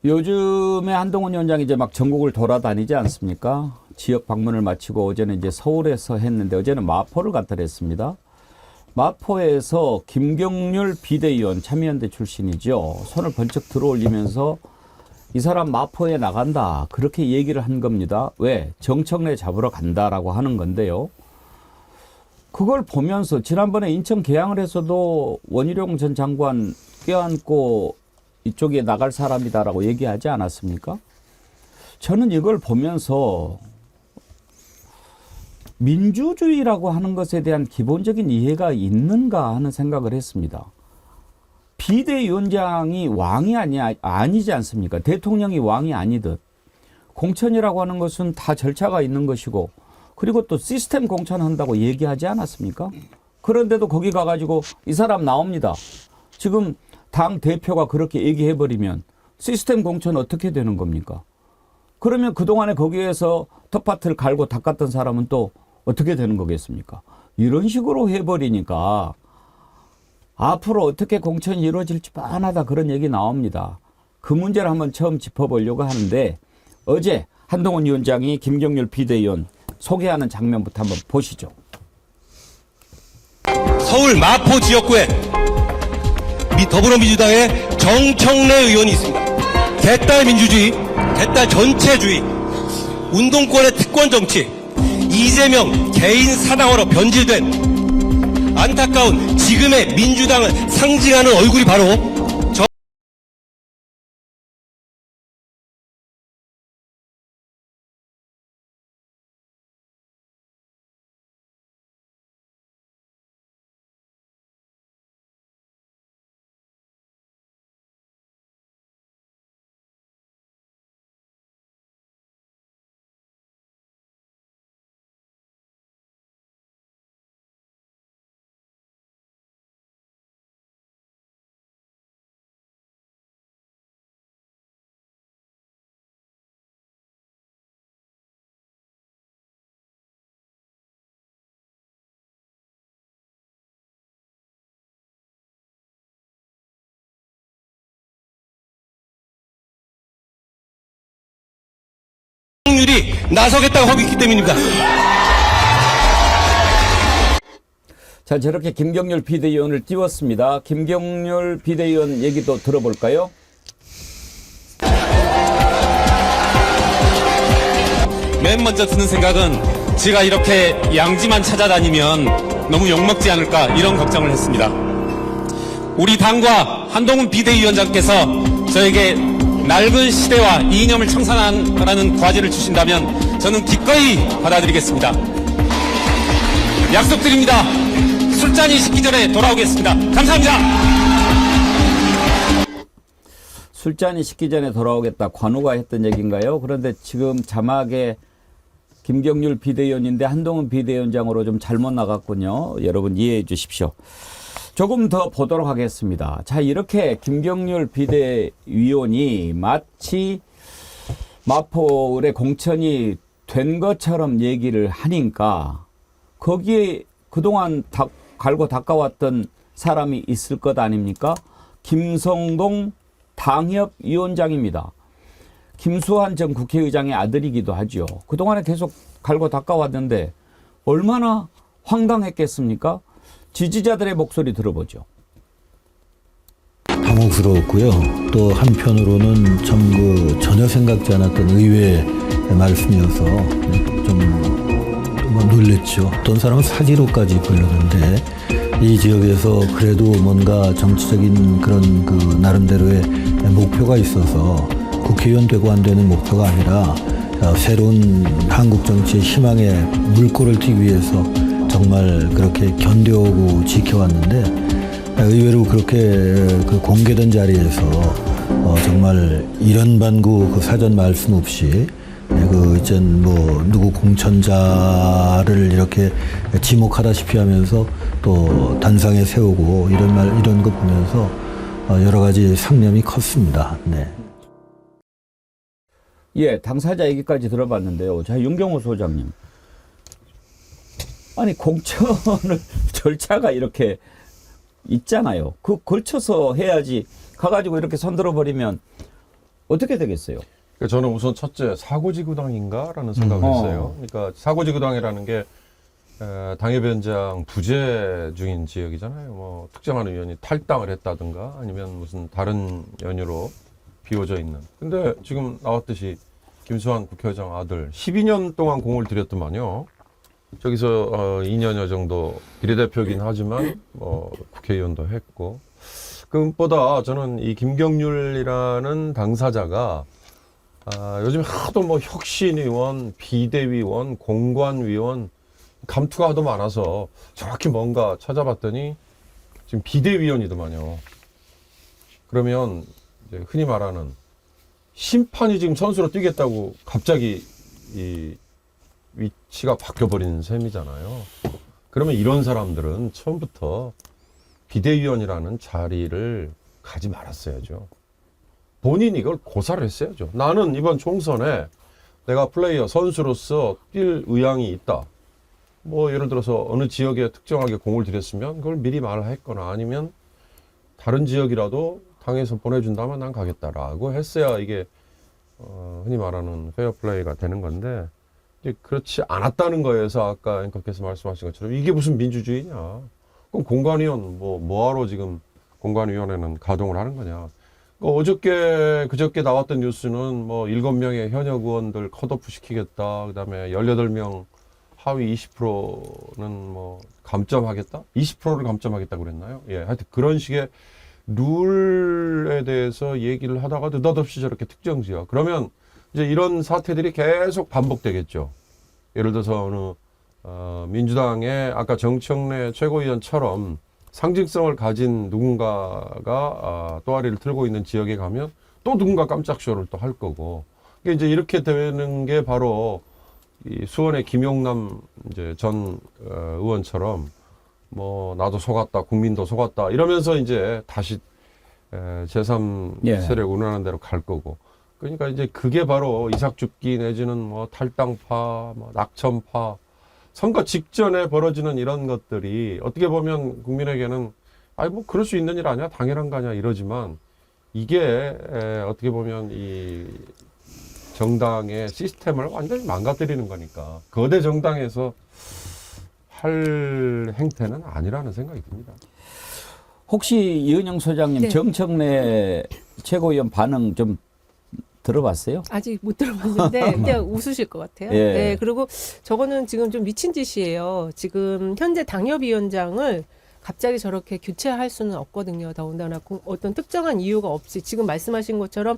요즘에 한동훈 위원장이 이제 막 전국을 돌아다니지 않습니까? 지역 방문을 마치고 어제는 이제 서울에서 했는데 어제는 마포를 갔다 그랬습니다. 마포에서 김경률 비대위원 참여연대 출신이죠. 손을 번쩍 들어올리면서 이 사람 마포에 나간다. 그렇게 얘기를 한 겁니다. 왜? 정청래 잡으러 간다라고 하는 건데요. 그걸 보면서 지난번에 인천 개항을 해서도 원희룡 전 장관 껴안고 이쪽에 나갈 사람이다라고 얘기하지 않았습니까? 저는 이걸 보면서 민주주의라고 하는 것에 대한 기본적인 이해가 있는가 하는 생각을 했습니다. 비대위원장이 왕이 아니지 않습니까? 대통령이 왕이 아니듯 공천이라고 하는 것은 다 절차가 있는 것이고 그리고 또 시스템 공천한다고 얘기하지 않았습니까? 그런데도 거기 가가지고 이 사람 나옵니다. 지금 당 대표가 그렇게 얘기해버리면 시스템 공천 어떻게 되는 겁니까? 그러면 그동안에 거기에서 텃밭을 갈고 닦았던 사람은 또 어떻게 되는 거겠습니까? 이런 식으로 해버리니까 앞으로 어떻게 공천이 이루어질지 뻔하다 그런 얘기 나옵니다. 그 문제를 한번 처음 짚어보려고 하는데 어제 한동훈 위원장이 김경률 비대위원 소개하는 장면부터 한번 보시죠. 서울 마포 지역구에 더불어민주당의 정청래 의원이 있습니다. 개딸 민주주의, 개딸 전체주의, 운동권의 특권 정치, 이재명 개인 사당으로 변질된 안타까운 지금의 민주당을 상징하는 얼굴이 바로 윤석열이 나서겠다고 하고 있기 때문입니다. 자, 저렇게 김경률 비대위원을 띄웠습니다. 김경률 비대위원 얘기도 들어볼까요? 맨 먼저 드는 생각은 제가 이렇게 양지만 찾아다니면 너무 욕먹지 않을까 이런 걱정을 했습니다. 우리 당과 한동훈 비대위원장께서 저에게 낡은 시대와 이념을 청산하라는 과제를 주신다면 저는 기꺼이 받아들이겠습니다. 약속드립니다. 술잔이 식기 전에 돌아오겠습니다. 감사합니다. 술잔이 식기 전에 돌아오겠다. 관우가 했던 얘기인가요? 그런데 지금 자막에 김경률 비대위원인데 한동훈 비대위원장으로 좀 잘못 나갔군요. 여러분 이해해 주십시오. 조금 더 보도록 하겠습니다. 자, 이렇게 김경률 비대위원이 마치 마포의 공천이 된 것처럼 얘기를 하니까 거기에 그동안 갈고 닦아왔던 사람이 있을 것 아닙니까? 김성동 당협위원장입니다. 김수환 전 국회의장의 아들이기도 하죠. 그동안에 계속 갈고 닦아왔는데 얼마나 황당했겠습니까? 지지자들의 목소리 들어보죠. 당혹스러웠고요. 또 한편으로는 참 전혀 생각지 않았던 의외의 말씀이어서 좀 놀랬죠. 어떤 사람은 사지로까지 부르는데 이 지역에서 그래도 뭔가 정치적인 그런 나름대로의 목표가 있어서 국회의원 되고 안 되는 목표가 아니라 새로운 한국 정치의 희망의 물꼬를 트기 위해서 정말 그렇게 견뎌오고 지켜왔는데 의외로 그렇게 그 공개된 자리에서 정말 이런 반구 그 사전 말씀 없이 누구 공천자를 이렇게 지목하다시피 하면서 또 단상에 세우고 이런 거 보면서 여러 가지 상념이 컸습니다. 네. 예, 당사자 얘기까지 들어봤는데요. 자, 윤경호 소장님. 아니, 공천을 절차가 이렇게 있잖아요. 그 걸쳐서 해야지. 가가지고 이렇게 손들어 버리면 어떻게 되겠어요? 그러니까 저는 우선 첫째 사고지구당인가라는 생각을 했어요. 그러니까 사고지구당이라는 게 당협위원장 부재 중인 지역이잖아요. 뭐 특정한 의원이 탈당을 했다든가 아니면 무슨 다른 연유로 비워져 있는. 근데 지금 나왔듯이 김수환 국회의장 아들 12년 동안 공을 들였더만요. 저기서 2년여 정도 비례대표긴 하지만 뭐 국회의원도 했고. 그것보다 저는 이 김경률이라는 당사자가 요즘 하도 뭐 혁신위원, 비대위원, 공관위원 감투가 하도 많아서 정확히 뭔가 찾아봤더니 지금 비대위원이더만요. 그러면 이제 흔히 말하는 심판이 지금 선수로 뛰겠다고 갑자기 이 위치가 바뀌어버린 셈이잖아요. 그러면 이런 사람들은 처음부터 비대위원이라는 자리를 가지 말았어야죠. 본인이 이걸 고사를 했어야죠. 나는 이번 총선에 내가 플레이어, 선수로서 뛸 의향이 있다. 뭐 예를 들어서 어느 지역에 특정하게 공을 들였으면 그걸 미리 말했거나 아니면 다른 지역이라도 당에서 보내준다면 난 가겠다라고 했어야 이게 흔히 말하는 페어플레이가 되는 건데 그렇지 않았다는 거에서 아까 앵커께서 말씀하신 것처럼 이게 무슨 민주주의냐. 그럼 공관위원 뭐하러 지금 공관위원회는 가동을 하는 거냐. 그저께 나왔던 뉴스는 뭐 7명의 현역 의원들 컷오프 시키겠다. 그다음에 18명 하위 20%는 뭐 감점하겠다? 20%를 감점하겠다고 그랬나요? 예, 하여튼 그런 식의 룰에 대해서 얘기를 하다가 느닷없이 저렇게 특정 지역. 그러면 이제 이런 사태들이 계속 반복되겠죠. 예를 들어서 어느 민주당의 아까 정청래 최고위원처럼 상징성을 가진 누군가가 또아리를 틀고 있는 지역에 가면 또 누군가 깜짝 쇼를 또 할 거고. 이제 이렇게 되는 게 바로 이 수원의 김용남 이제 전 의원처럼 뭐 나도 속았다, 국민도 속았다 이러면서 이제 다시 제3 예. 세력 운운하는 대로 갈 거고. 그러니까 이제 그게 바로 이삭줍기 내지는 뭐 탈당파, 뭐 낙천파, 선거 직전에 벌어지는 이런 것들이 어떻게 보면 국민에게는 아니 뭐 그럴 수 있는 일 아니야, 당연한 거 아니야 이러지만 이게 어떻게 보면 이 정당의 시스템을 완전히 망가뜨리는 거니까 거대 정당에서 할 행태는 아니라는 생각이 듭니다. 혹시 이은영 소장님 네. 정청래 최고위원 반응 좀 들어봤어요? 아직 못 들어봤는데 그냥 웃으실 것 같아요. 예. 네, 그리고 저거는 지금 좀 미친 짓이에요. 지금 현재 당협위원장을 갑자기 저렇게 교체할 수는 없거든요. 더군다나 어떤 특정한 이유가 없이 지금 말씀하신 것처럼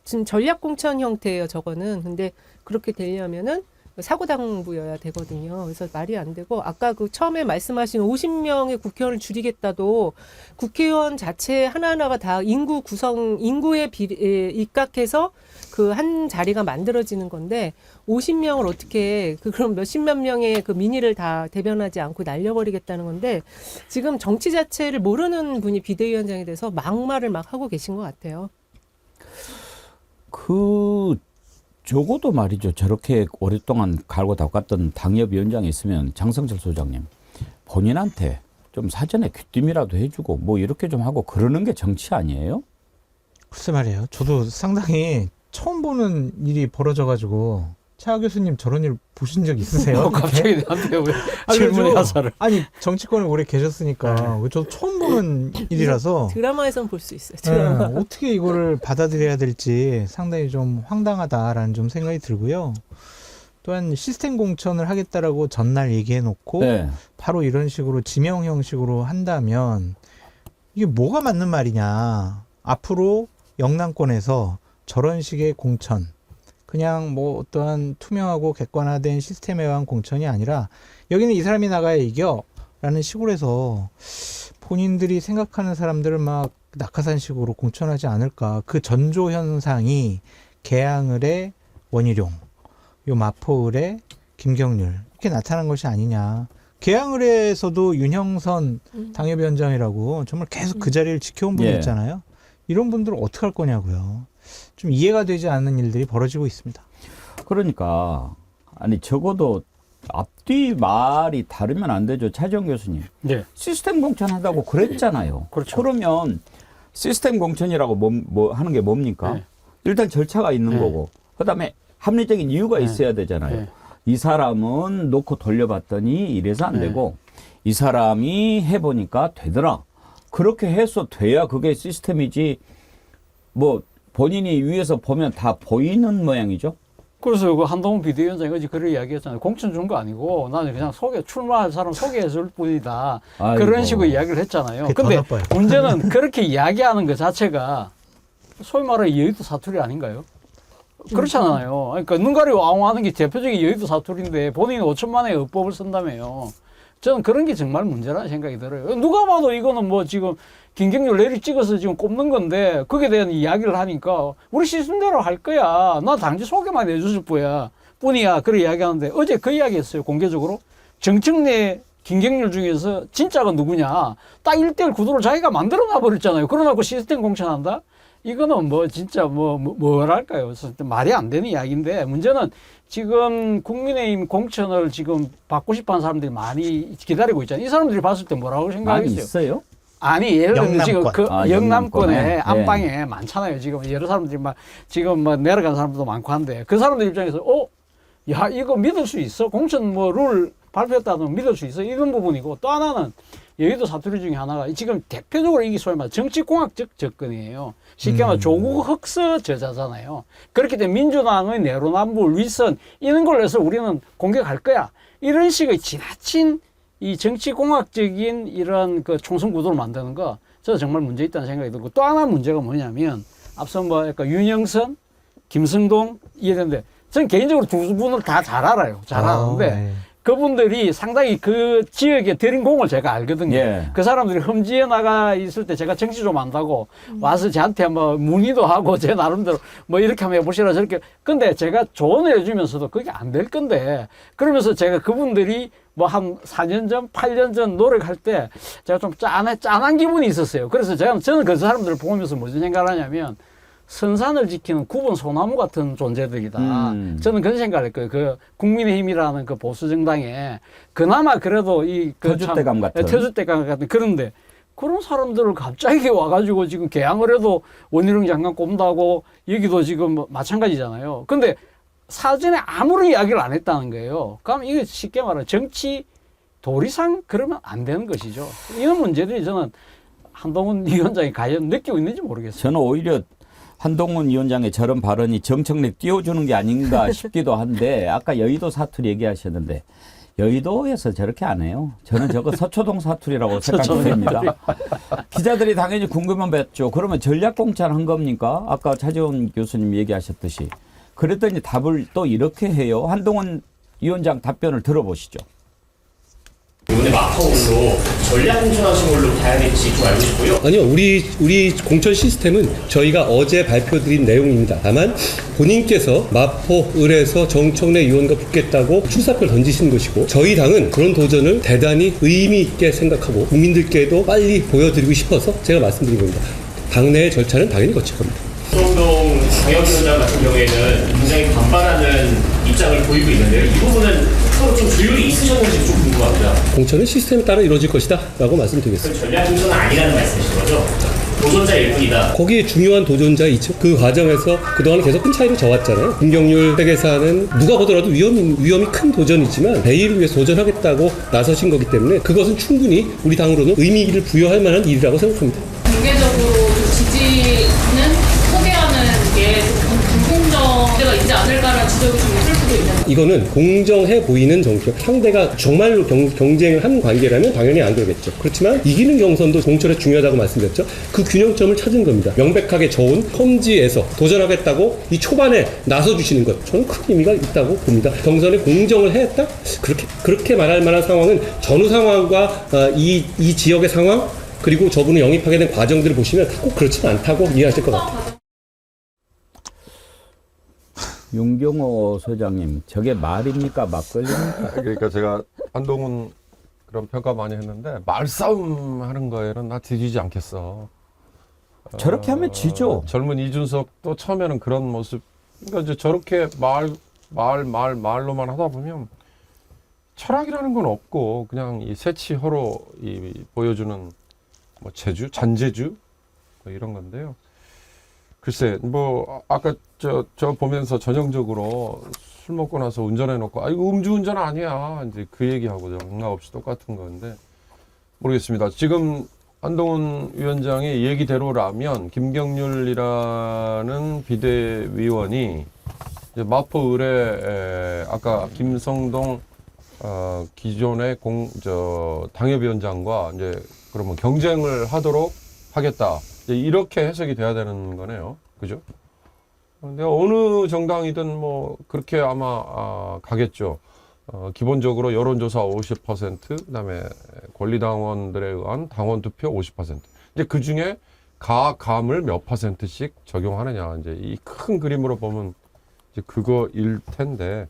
지금 전략공천 형태예요. 저거는. 근데 그렇게 되려면은 사고당부여야 되거든요. 그래서 말이 안 되고 아까 그 처음에 말씀하신 50명의 국회의원을 줄이겠다도 국회의원 자체 하나하나가 다 인구에 입각해서 그 한 자리가 만들어지는 건데 50명을 어떻게 그럼 몇십몇 명의 그 민의를 다 대변하지 않고 날려버리겠다는 건데 지금 정치 자체를 모르는 분이 비대위원장이 돼서 막말을 막 하고 계신 것 같아요. 적어도 말이죠. 저렇게 오랫동안 갈고 닦았던 당협위원장이 있으면 장성철 소장님 본인한테 좀 사전에 귀띔이라도 해주고 뭐 이렇게 좀 하고 그러는 게 정치 아니에요? 글쎄 말이에요. 저도 상당히 처음 보는 일이 벌어져가지고 차 교수님 저런 일 보신 적 있으세요? 갑자기 나한테 왜 아니, 질문의 저- 하사를. 아니 정치권에 오래 계셨으니까 저 처음 보는 일이라서 드라마에선 볼 수 있어요. 드라마. 어떻게 이거를 받아들여야 될지 상당히 좀 황당하다라는 좀 생각이 들고요. 또한 시스템 공천을 하겠다라고 전날 얘기해놓고 네. 바로 이런 식으로 지명 형식으로 한다면 이게 뭐가 맞는 말이냐. 앞으로 영남권에서 저런 식의 공천, 그냥 뭐 어떠한 투명하고 객관화된 시스템에 의한 공천이 아니라 여기는 이 사람이 나가야 이겨 라는 식으로 해서 본인들이 생각하는 사람들을 막 낙하산식으로 공천하지 않을까. 그 전조 현상이 계양을의 원희룡, 요 마포을의 김경률 이렇게 나타난 것이 아니냐. 계양을에서도 윤형선 당협위원장이라고 정말 계속 그 자리를 지켜온 분이 예. 있잖아요. 이런 분들은 어떻게 할 거냐고요. 좀 이해가 되지 않는 일들이 벌어지고 있습니다. 그러니까 아니 적어도 앞뒤 말이 다르면 안 되죠. 차지원 교수님. 네. 시스템 공천하다고 그랬잖아요. 그렇죠. 그러면 시스템 공천이라고 뭐 하는 게 뭡니까? 네. 일단 절차가 있는 거고, 그다음에 합리적인 이유가 있어야 되잖아요. 이 사람은 놓고 돌려봤더니 이래서 안 되고, 이 사람이 해보니까 되더라. 그렇게 해서 돼야 그게 시스템이지. 뭐 본인이 위에서 보면 다 보이는 모양이죠. 그래서 그 한동훈 비대위원장이 어제 그런 이야기했잖아요. 공천 준 거 아니고 나는 그냥 출마할 사람 소개해줄 뿐이다. 아이고. 그런 식으로 이야기를 했잖아요. 그게 더 근데 나빠요. 문제는 그렇게 이야기하는 것 자체가 소위 말하는 여의도 사투리 아닌가요? 그렇잖아요. 그러니까 눈 가리고 앙호하는 게 대표적인 여의도 사투리인데 본인이 5천만 원의 어법을 쓴다며요. 저는 그런 게 정말 문제라는 생각이 들어요. 누가 봐도 이거는 뭐 지금 김경률 내리 찍어서 지금 꼽는 건데 거기에 대한 이야기를 하니까 우리 시스템대로 할 거야. 나 당시 소개만 해줬을 뿐이야. 그런 이야기하는데 어제 그 이야기 했어요. 공개적으로. 정청래 김경률 중에서 진짜가 누구냐. 딱 1대1 구도를 자기가 만들어 놔버렸잖아요. 그러놓고 시스템 공천한다? 이거는 뭐 진짜 뭐랄까요. 그래서 말이 안 되는 이야기인데 문제는 지금 국민의힘 공천을 지금 받고 싶어 하는 사람들이 많이 기다리고 있잖아요. 이 사람들이 봤을 때 뭐라고 많이 생각하겠어요? 있어요? 아니, 예를 들면 지금 영남권. 그 영남권에 영남권에. 안방에 많잖아요. 지금 여러 사람들이 막 지금 뭐 내려간 사람들도 많고 한데 그 사람들 입장에서 야, 이거 믿을 수 있어? 공천 뭐 룰 발표했다는 믿을 수 있어? 이런 부분이고 또 하나는 여의도 사투리 중에 하나가 지금 대표적으로 이게 소위 말해 정치공학적 접근이에요. 쉽게 말해 조국 흑서 저자잖아요. 그렇기 때문에 민주당의 내로남불 윗선 이런 걸로 해서 우리는 공격할 거야. 이런 식의 지나친 이 정치공학적인 이런 그 총선 구도를 만드는 거 저는 정말 문제 있다는 생각이 들고 또 하나 문제가 뭐냐면 앞서 뭐 약간 윤영선, 김승동 이해되는데 저는 개인적으로 두 분을 다 잘 알아요. 잘 아는데 네. 그분들이 상당히 그 지역에 들인 공을 제가 알거든요. 예. 그 사람들이 험지에 나가 있을 때 제가 정치 좀 안다고 와서 저한테 뭐 문의도 하고 제 나름대로 뭐 이렇게 한번 해보시라 저렇게. 근데 제가 조언을 해주면서도 그게 안 될 건데 그러면서 제가 그분들이 뭐 한 4년 전, 8년 전 노력할 때 제가 좀 짠한 기분이 있었어요. 그래서 저는 그 사람들을 보면서 무슨 생각을 하냐면 선산을 지키는 구분 소나무 같은 존재들이다. 저는 그런 생각을 했고요. 그 국민의힘이라는 그 보수 정당에 그나마 그래도 터줏대감 같은. 터줏대감 같은 그런데 그런 사람들을 갑자기 와가지고 지금 개항을 해도 원희룡 장관 꼽는다고 여기도 지금 뭐 마찬가지잖아요. 근데 사전에 아무런 이야기를 안 했다는 거예요. 그럼 이게 쉽게 말하면 정치 도리상 그러면 안 되는 것이죠. 이런 문제들이 저는 한동훈 위원장이 과연 느끼고 있는지 모르겠어요. 저는 오히려 한동훈 위원장의 저런 발언이 정청래 띄워주는 게 아닌가 싶기도 한데 아까 여의도 사투리 얘기하셨는데 여의도에서 저렇게 안 해요. 저는 저거 서초동 사투리라고 생각합니다. 기자들이 당연히 궁금해했죠. 그러면 전략공천 한 겁니까? 아까 차지원 교수님 얘기하셨듯이. 그랬더니 답을 또 이렇게 해요. 한동훈 위원장 답변을 들어보시죠. 이번에 마포울로 전략 공천하신 걸로 봐야 될지 좀 알고 싶고요. 아니요, 우리 공천 시스템은 저희가 어제 발표드린 내용입니다. 다만 본인께서 마포을에서 정청래 의원과 붙겠다고 출사표를 던지신 것이고 저희 당은 그런 도전을 대단히 의미 있게 생각하고 국민들께도 빨리 보여드리고 싶어서 제가 말씀드린 겁니다. 당내의 절차는 당연히 거칠 겁니다. 조성동 당협위원장 같은 경우에는 굉장히 반발하는 입장을 보이고 있는데요. 이 부분은 서로 좀 조율이 있으셨는지 좀 궁금합니다. 공천은 시스템에 따라 이루어질 것이다 라고 말씀드리겠습니다. 그럼 전략 공천은 아니라는 말씀이신 거죠? 도전자일 뿐이다. 거기에 중요한 도전자 있죠. 그 과정에서 그동안 계속 큰 차이를 져왔잖아요. 김경률 회계사는 누가 보더라도 위험이 큰 도전이지만 대의를 위해서 도전하겠다고 나서신 거기 때문에 그것은 충분히 우리 당으로는 의미를 부여할 만한 일이라고 생각합니다. 공개적으로 지지는 소개하는 게 불공정대가 있지 않을까라는 지적이 좀 있을 수도 있는데 이거는 공정해 보이는 정책. 상대가 정말로 경쟁을 하는 관계라면 당연히 안 그러겠죠. 그렇지만 이기는 경선도 공천에 중요하다고 말씀드렸죠. 그 균형점을 찾은 겁니다. 명백하게 저온 험지에서 도전하겠다고 이 초반에 나서주시는 것. 저는 큰 의미가 있다고 봅니다. 경선에 공정을 했다? 그렇게 말할 만한 상황은 전후 상황과 이 지역의 상황 그리고 저분을 영입하게 된 과정들을 보시면 꼭 그렇지는 않다고 이해하실 것 같아요. 윤경호 소장님, 저게 말입니까? 막걸리입니까? 그러니까 제가 한동훈 그런 평가 많이 했는데 말싸움 하는 거에는 나 뒤지지 않겠어. 저렇게 하면 지죠. 젊은 이준석도 처음에는 그런 모습. 그러니까 이제 저렇게 말로만 하다 보면 철학이라는 건 없고 그냥 이 새치허로 보여주는 뭐 잔재주 뭐 이런 건데요. 글쎄, 뭐 아까 저 보면서 전형적으로 술 먹고 나서 운전해놓고 아 이거 음주운전 아니야 이제 그 얘기하고 영락없이 똑같은 건데 모르겠습니다. 지금 한동훈 위원장의 얘기대로라면 김경률이라는 비대위원이 이제 마포 의뢰 아까 김성동 기존의 당협위원장과 이제 그러면 경쟁을 하도록 하겠다. 이제 이렇게 해석이 돼야 되는 거네요. 그죠? 근데 어느 정당이든 뭐 그렇게 아마 가겠죠. 기본적으로 여론조사 50%, 그다음에 권리당원들에 의한 당원 투표 50%. 이제 그 중에 감을 몇 %씩 적용하느냐. 이제 이 큰 그림으로 보면 이제 그거일 텐데.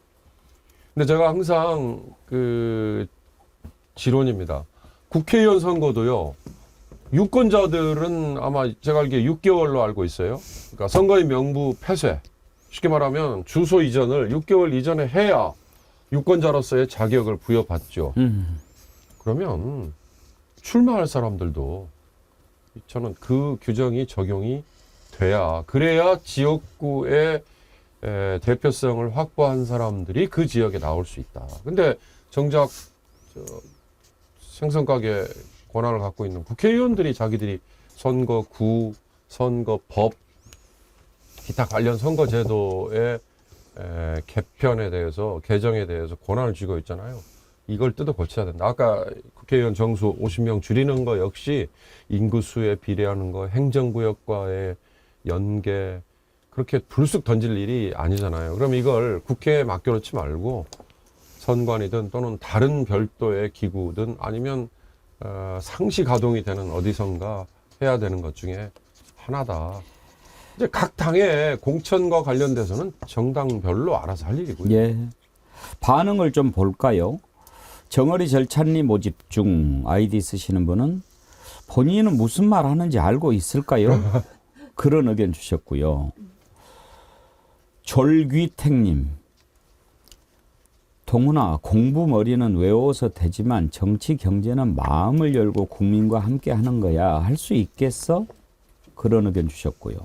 근데 제가 항상 그 지론입니다. 국회의원 선거도요. 유권자들은 아마 제가 알기에 6개월로 알고 있어요. 그러니까 선거인 명부 폐쇄. 쉽게 말하면 주소 이전을 6개월 이전에 해야 유권자로서의 자격을 부여받죠. 그러면 출마할 사람들도 저는 그 규정이 적용이 돼야 그래야 지역구의 대표성을 확보한 사람들이 그 지역에 나올 수 있다. 근데 정작 생선가게 권한을 갖고 있는 국회의원들이 자기들이 선거구, 선거법, 기타 관련 선거제도의 개편에 대해서 개정에 대해서 권한을 쥐고 있잖아요. 이걸 뜯어 고쳐야 된다. 아까 국회의원 정수 50명 줄이는 거 역시 인구수에 비례하는 거, 행정구역과의 연계 그렇게 불쑥 던질 일이 아니잖아요. 그럼 이걸 국회에 맡겨놓지 말고 선관위든 또는 다른 별도의 기구든 아니면 상시 가동이 되는 어디선가 해야 되는 것 중에 하나다. 이제 각 당의 공천과 관련돼서는 정당별로 알아서 할 일이고요. 예. 반응을 좀 볼까요? 정어리 절찬리 모집 중 아이디 쓰시는 분은 본인은 무슨 말 하는지 알고 있을까요? 그런 의견 주셨고요. 졸귀택님, 동훈아, 공부 머리는 외워서 되지만 정치 경제는 마음을 열고 국민과 함께 하는 거야. 할 수 있겠어? 그런 의견 주셨고요.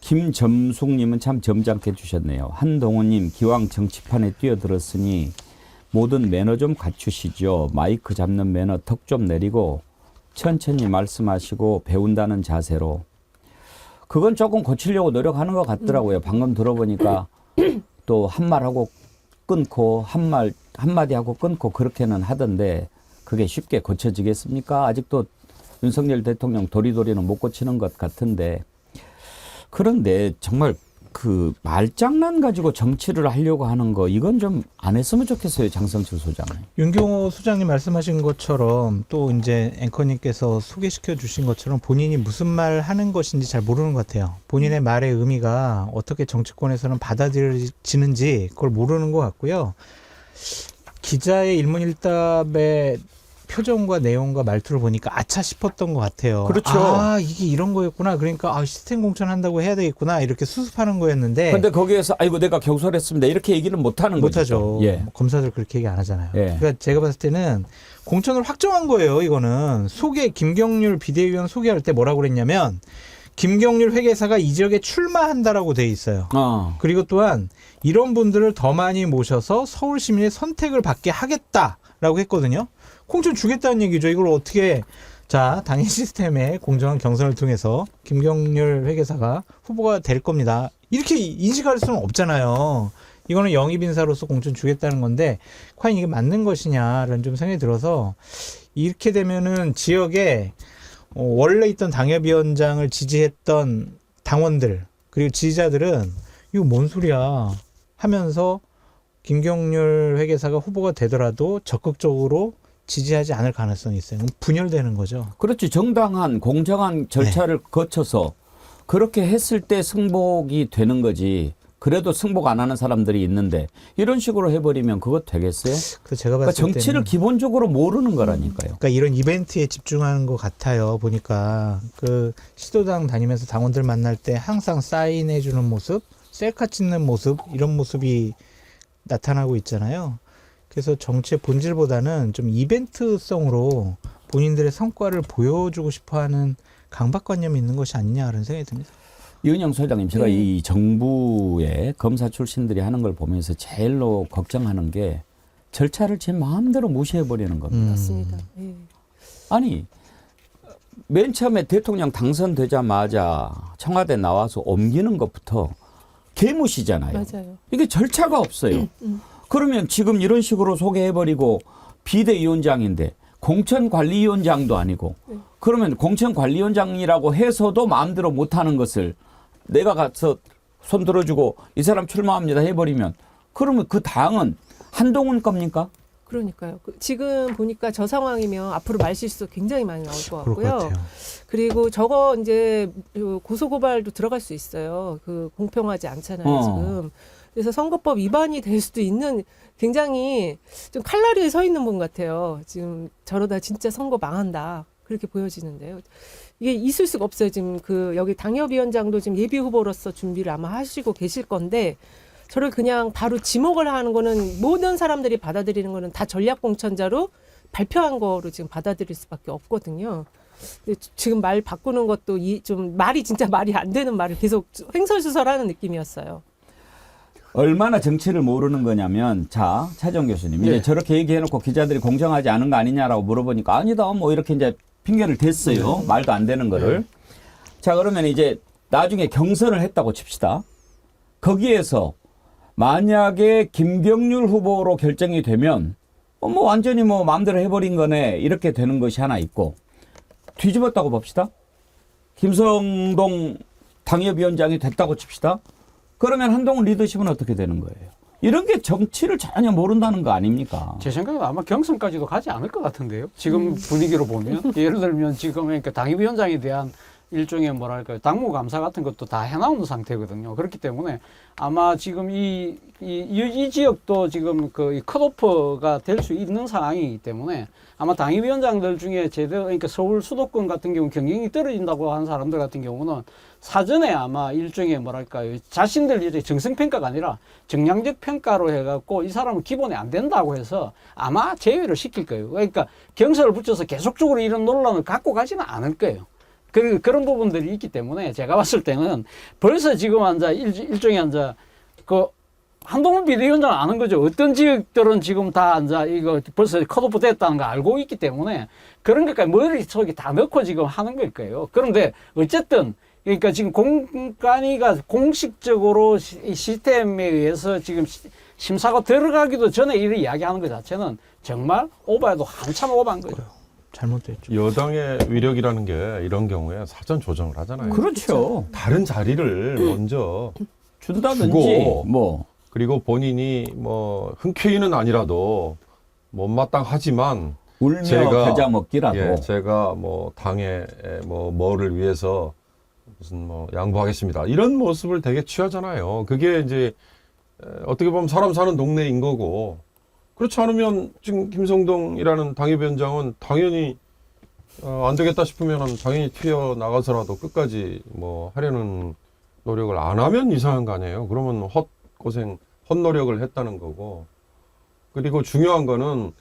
김점숙님은 참 점잖게 주셨네요. 한동훈님, 기왕 정치판에 뛰어들었으니 모든 매너 좀 갖추시죠. 마이크 잡는 매너 턱 좀 내리고 천천히 말씀하시고 배운다는 자세로. 그건 조금 고치려고 노력하는 것 같더라고요. 방금 들어보니까 또 한 말하고 끊고 한마디 하고 끊고 그렇게는 하던데 그게 쉽게 고쳐지겠습니까? 아직도 윤석열 대통령 도리도리는 못 고치는 것 같은데. 그런데 정말 그 말장난 가지고 정치를 하려고 하는 거 이건 좀 안 했으면 좋겠어요. 장성철 소장. 윤경호 소장님 말씀하신 것처럼 또 이제 앵커님께서 소개시켜 주신 것처럼 본인이 무슨 말 하는 것인지 잘 모르는 것 같아요. 본인의 말의 의미가 어떻게 정치권에서는 받아들여지는지 그걸 모르는 것 같고요. 기자의 일문일답의 표정과 내용과 말투를 보니까 아차 싶었던 것 같아요. 그렇죠. 아, 이게 이런 거였구나. 그러니까 시스템 공천한다고 해야 되겠구나. 이렇게 수습하는 거였는데. 근데 거기에서 아이고 내가 경솔했습니다. 이렇게 얘기는 못하는 거죠. 못하죠. 예. 검사들 그렇게 얘기 안 하잖아요. 예. 그러니까 제가 봤을 때는 공천을 확정한 거예요. 이거는 김경률 비대위원 소개할 때 뭐라고 그랬냐면 김경률 회계사가 이 지역에 출마한다라고 돼 있어요. 그리고 또한 이런 분들을 더 많이 모셔서 서울 시민의 선택을 받게 하겠다라고 했거든요. 공천 주겠다는 얘기죠. 이걸 어떻게 당일 시스템의 공정한 경선을 통해서 김경률 회계사가 후보가 될 겁니다. 이렇게 인식할 수는 없잖아요. 이거는 영입 인사로서 공천 주겠다는 건데 과연 이게 맞는 것이냐라는 좀 생각이 들어서 이렇게 되면은 지역에 원래 있던 당협위원장을 지지했던 당원들 그리고 지지자들은 이거 뭔 소리야 하면서 김경률 회계사가 후보가 되더라도 적극적으로 지지하지 않을 가능성이 있어요. 분열되는 거죠. 그렇지. 정당한 공정한 절차를 거쳐서 그렇게 했을 때 승복이 되는 거지. 그래도 승복 안 하는 사람들이 있는데 이런 식으로 해버리면 그거 되겠어요? 제가 봤을 정치를 기본적으로 모르는 거라니까요. 그러니까 이런 이벤트에 집중하는 것 같아요. 보니까 그 시도당 다니면서 당원들 만날 때 항상 사인해주는 모습, 셀카 찍는 모습 이런 모습이 나타나고 있잖아요. 그래서 정치의 본질보다는 좀 이벤트성으로 본인들의 성과를 보여주고 싶어하는 강박관념이 있는 것이 아니냐라는 생각이 듭니다. 이은영 소장님, 제가 이 정부의 검사 출신들이 하는 걸 보면서 제일로 걱정하는 게 절차를 제 마음대로 무시해버리는 겁니다. 맞습니다. 예. 아니, 맨 처음에 대통령 당선되자마자 청와대 나와서 옮기는 것부터 개무시잖아요. 맞아요. 이게 절차가 없어요. 그러면 지금 이런 식으로 소개해버리고 비대위원장인데 공천관리위원장도 아니고 그러면 공천관리위원장이라고 해서도 마음대로 못하는 것을 내가 가서 손 들어주고 이 사람 출마합니다 해버리면 그러면 그 당은 한동훈 겁니까? 그러니까요. 지금 보니까 저 상황이면 앞으로 말실수 굉장히 많이 나올 것 그럴 것 같고요. 같아요. 그리고 저거 이제 고소고발도 들어갈 수 있어요. 그 공평하지 않잖아요, 지금. 그래서 선거법 위반이 될 수도 있는 굉장히 좀 칼날에 서 있는 분 같아요. 지금 저러다 진짜 선거 망한다. 그렇게 보여지는데요. 이게 있을 수가 없어요. 지금 여기 당협위원장도 지금 예비 후보로서 준비를 아마 하시고 계실 건데 저를 그냥 바로 지목을 하는 거는 모든 사람들이 받아들이는 거는 다 전략공천자로 발표한 거로 지금 받아들일 수밖에 없거든요. 근데 지금 말 바꾸는 것도 좀 말이 진짜 말이 안 되는 말을 계속 횡설수설하는 느낌이었어요. 얼마나 정치를 모르는 거냐면, 자, 차정 교수님, 이제 저렇게 얘기해놓고 기자들이 공정하지 않은 거 아니냐라고 물어보니까 아니다, 뭐 이렇게 이제 핑계를 댔어요. 말도 안 되는 거를. 자, 그러면 이제 나중에 경선을 했다고 칩시다. 거기에서 만약에 김경률 후보로 결정이 되면 뭐 완전히 뭐 마음대로 해버린 거네 이렇게 되는 것이 하나 있고, 뒤집었다고 봅시다. 김성동 당협위원장이 됐다고 칩시다. 그러면 한동훈 리더십은 어떻게 되는 거예요? 이런 게 정치를 전혀 모른다는 거 아닙니까? 제 생각은 아마 경선까지도 가지 않을 것 같은데요. 지금 분위기로 보면 예를 들면 지금 그러니까 당협위원장에 대한 일종의 뭐랄까요 당무 감사 같은 것도 다 해나오는 상태거든요. 그렇기 때문에 아마 지금 이 지역도 지금 그 컷오프가 될 수 있는 상황이기 때문에 아마 당협위원장들 중에 제대로 그러니까 서울 수도권 같은 경우 경쟁이 떨어진다고 하는 사람들 같은 경우는 사전에 아마 일종의 뭐랄까요 자신들 이제 정성평가가 아니라 정량적 평가로 해갖고 이 사람은 기본에 안 된다고 해서 아마 제외를 시킬 거예요. 그러니까 경선을 붙여서 계속적으로 이런 논란을 갖고 가지는 않을 거예요. 그런 부분들이 있기 때문에 제가 봤을 때는 벌써 지금 일종의 한동훈 비대위원장 아는 거죠. 어떤 지역들은 지금 다 이거 벌써 컷오프 됐다는 거 알고 있기 때문에 그런 것까지 머릿속에 다 넣고 지금 하는 걸 거예요. 그런데 어쨌든 그러니까 지금 공관위가 공식적으로 이 시스템에 의해서 지금 심사가 들어가기도 전에 이를 이야기하는 것 자체는 정말 오버해도 한참 오버한 거죠. 잘못됐죠. 여당의 위력이라는 게 이런 경우에 사전 조정을 하잖아요. 그렇죠. 다른 자리를 먼저 준다든지 주고 뭐 그리고 본인이 뭐 흔쾌히는 아니라도 못마땅하지만 울며 겨자 먹기라도 예, 제가 뭐 당에 뭐를 위해서 무슨 뭐 양보하겠습니다. 이런 모습을 되게 취하잖아요. 그게 이제 어떻게 보면 사람 사는 동네인 거고 그렇지 않으면 지금 김성동이라는 당협위원장은 당연히 안 되겠다 싶으면 당연히 튀어나가서라도 끝까지 뭐 하려는 노력을 안 하면 이상한 거 아니에요. 그러면 헛노력을 했다는 거고. 그리고 중요한 거는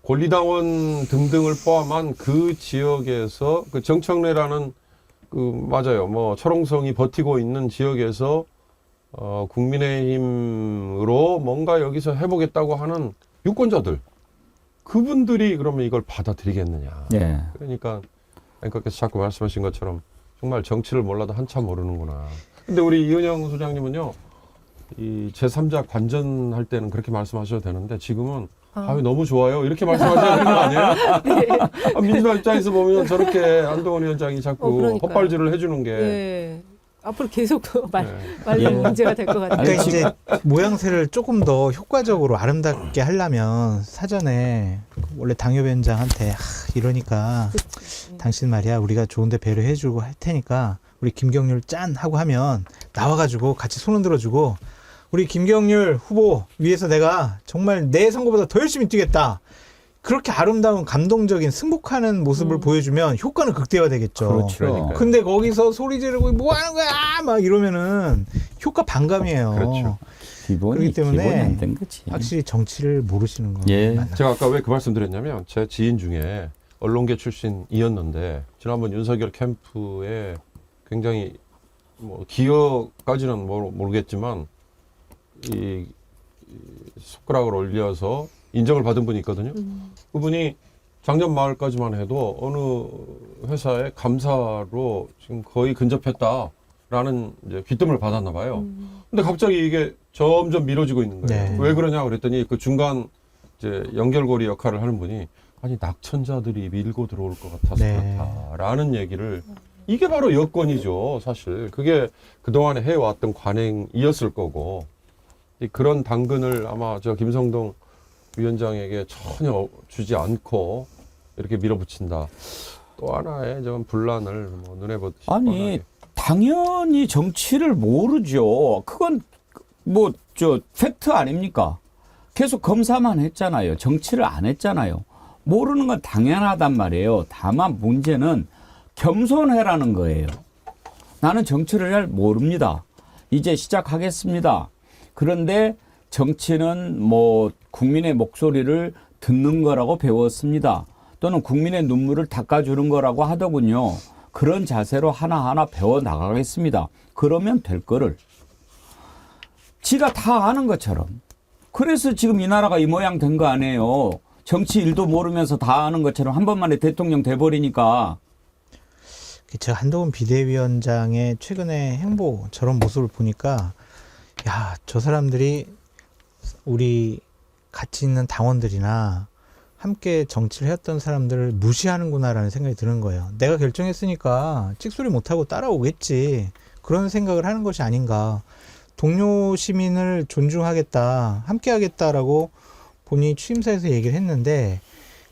권리당원 등등을 포함한 그 지역에서 그 정청래라는 맞아요. 뭐 철옹성이 버티고 있는 지역에서 국민의힘으로 뭔가 여기서 해보겠다고 하는 유권자들 그분들이 그러면 이걸 받아들이겠느냐. 예. 그러니까 앵커께서 자꾸 말씀하신 것처럼 정말 정치를 몰라도 한참 모르는구나. 근데 우리 이은영 소장님은요, 이 제3자 관전할 때는 그렇게 말씀하셔도 되는데 지금은 아유 너무 좋아요 이렇게 말씀하셔야 되는 거 아니에요? 네. 민주당 입장에서 보면 저렇게 한동훈 위원장이 자꾸 헛발질을 해주는 게 네. 앞으로 계속 말로 문제가 될 것 같아요. 그러니까 이제 모양새를 조금 더 효과적으로 아름답게 하려면 사전에 원래 당협위원장한테 이러니까 당신 말이야 우리가 좋은데 배려해주고 할 테니까 우리 김경률 짠 하고 하면 나와가지고 같이 손 흔들어주고 우리 김경률 후보 위해서 내가 정말 내 선거보다 더 열심히 뛰겠다. 그렇게 아름다운 감동적인 승복하는 모습을 보여주면 효과는 극대화되겠죠. 그렇죠. 근데 거기서 소리 지르고 뭐 하는 거야 막 이러면은 효과 반감이에요. 그렇죠. 그렇기 때문에 기본이 안 된 거지. 확실히 정치를 모르시는 거. 예. 제가 아까 왜 그 말씀 드렸냐면 제 지인 중에 언론계 출신이었는데 지난번 윤석열 캠프에 굉장히 뭐 기여까지는 모르겠지만 이 손가락을 올려서 인정을 받은 분이 있거든요. 그분이 작년 말까지만 해도 어느 회사의 감사로 지금 거의 근접했다라는 이제 귀뜸을 받았나 봐요. 근데 갑자기 이게 점점 미뤄지고 있는 거예요. 네. 왜 그러냐 그랬더니 그 중간 이제 연결고리 역할을 하는 분이 아니 낙천자들이 밀고 들어올 것 같아서 네. 그렇다라는 얘기를 이게 바로 여건이죠. 사실 그게 그동안에 해왔던 관행이었을 거고 그런 당근을 아마 저 김성동 위원장에게 전혀 주지 않고 이렇게 밀어붙인다. 또 하나의 좀 분란을 뭐 눈에 보듯이 아니 뻔하게. 당연히 정치를 모르죠. 그건 뭐 저 팩트 아닙니까? 계속 검사만 했잖아요. 정치를 안 했잖아요. 모르는 건 당연하단 말이에요. 다만 문제는 겸손해라는 거예요. 나는 정치를 잘 모릅니다. 이제 시작하겠습니다. 그런데 정치는 뭐 국민의 목소리를 듣는 거라고 배웠습니다. 또는 국민의 눈물을 닦아주는 거라고 하더군요. 그런 자세로 하나하나 배워 나가겠습니다. 그러면 될 거를. 지가 다 아는 것처럼. 그래서 지금 이 나라가 이 모양 된 거 아니에요. 정치 일도 모르면서 다 아는 것처럼 한 번만에 대통령 돼버리니까. 제가 한동훈 비대위원장의 최근의 행보 저런 모습을 보니까 야, 저 사람들이 우리 같이 있는 당원들이나 함께 정치를 했던 사람들을 무시하는구나라는 생각이 드는 거예요. 내가 결정했으니까 찍소리 못하고 따라오겠지. 그런 생각을 하는 것이 아닌가. 동료 시민을 존중하겠다, 함께 하겠다라고 본인이 취임사에서 얘기를 했는데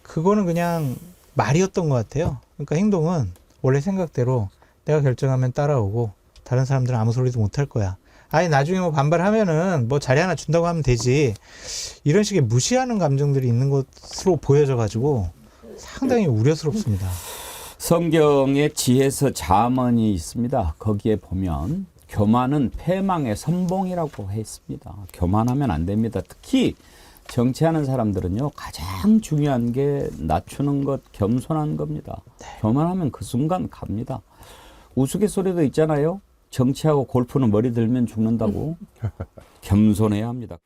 그거는 그냥 말이었던 것 같아요. 그러니까 행동은 원래 생각대로 내가 결정하면 따라오고 다른 사람들은 아무 소리도 못할 거야. 아니 나중에 뭐 반발하면은 뭐 자리 하나 준다고 하면 되지. 이런 식의 무시하는 감정들이 있는 것으로 보여져 가지고 상당히 우려스럽습니다. 성경의 지혜서 잠언이 있습니다. 거기에 보면 교만은 패망의 선봉이라고 했습니다. 교만하면 안 됩니다. 특히 정치하는 사람들은요, 가장 중요한 게 낮추는 것, 겸손한 겁니다. 교만하면 그 순간 갑니다. 우스갯소리도 있잖아요. 정치하고 골프는 머리 들면 죽는다고. 겸손해야 합니다.